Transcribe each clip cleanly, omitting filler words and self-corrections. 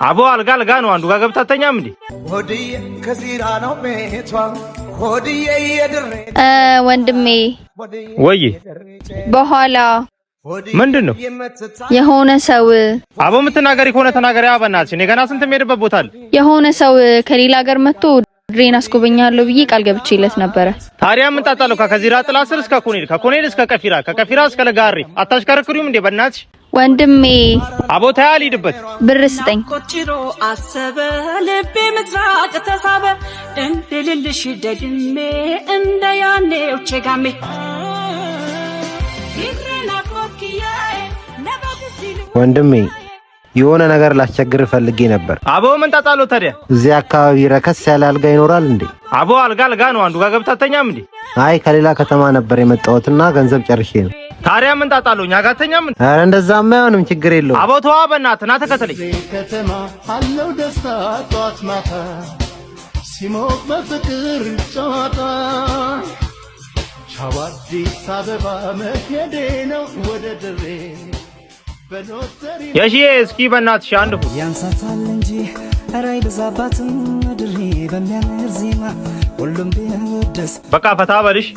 አቦ አልጋ ነው አንዱ ጋር ገብታተኛም እንዴ ሆዲዬ ከዚራ ነው ቤቷ ሆዲዬ የድሬ ወንድሜ ወይ በኋላ ምንድነው የሆነ ሰው አቦ ምትናገሪ ከሆነ ተናገሪ አበናች እኔ ገና ስንት ሄድበት ቦታ አለ የሆነ ሰው ከሌላ ሀገር መጥቶ ድሬን አስጎበኛለሁ ብዬ ቃል ገብቼለት ነበር ታዲያ ምን ታጣለው ከከዚራ ጥላ ስር እስከ ኮኔል እስከ ከከፊራ እስከ ለጋሪ አታሽከረክሪውም እንዴ በእናትሽ ወንድሜ አቦታ ያልይድበት ብር ስጠኝ ቆጭሮ አሰበ ልቤ ምትራቅ ተሳበ እንድልልሽ ደግሜ እንደ ያኔው ቸጋሜ ወንድሜ የሆነ ነገር ላስቸግር ፈልጌ ነበር አቦ ምን ታጣለው ታዲያ እዚህ አካባቢ ረከስ ያለ አልጋ ይኖራል እንዴ አቦ አልጋ ነው አንዱ ጋር ገብታተኛም እንዴ አይ ከሌላ ከተማ ነበር የመጣሁትና ገንዘብ ጨርሼ ነው ታዲያ ምን ታጣለው ኛ ጋተኛም እንዴ አረ እንደዛማ አይሆንም ችግር የለውም አቦ ተዋ በእናትህ ና ተከተለኝ ከተማ አለው ደስታ ጧት ማታ ሲሞቅ በፍቅር ጨዋታ ቻዋዲስ አበባ መሄዴ ነው ወደ ድሬ ያሺ እስኪ በእናትሽ አንድ ፉ ያንሳታል እንጂ አራይ በዛባትም ድሬ በሚያምር ዜማ ሁሉም ቢወደስ በቃ ፈታ በልሽ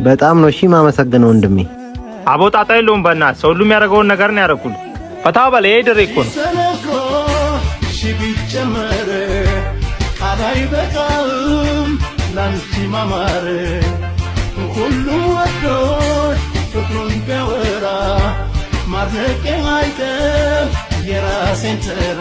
በጣም ነው እሺ ማመሰግነው ወንድሜ አቦ ጣጣ የለውም በእናትህ ሰው ሁሉም ያደርገውን ነገር ነው ያደርኩል ፈታ በል ይሄ ድሬ እኮ ነው ቢጨመር አራይ በቃም ላንቺ ማማር ሁሉም ወዶሽ ፍቅሩን ቢያወራ ማድረቄ አይደል የራሴን ተራ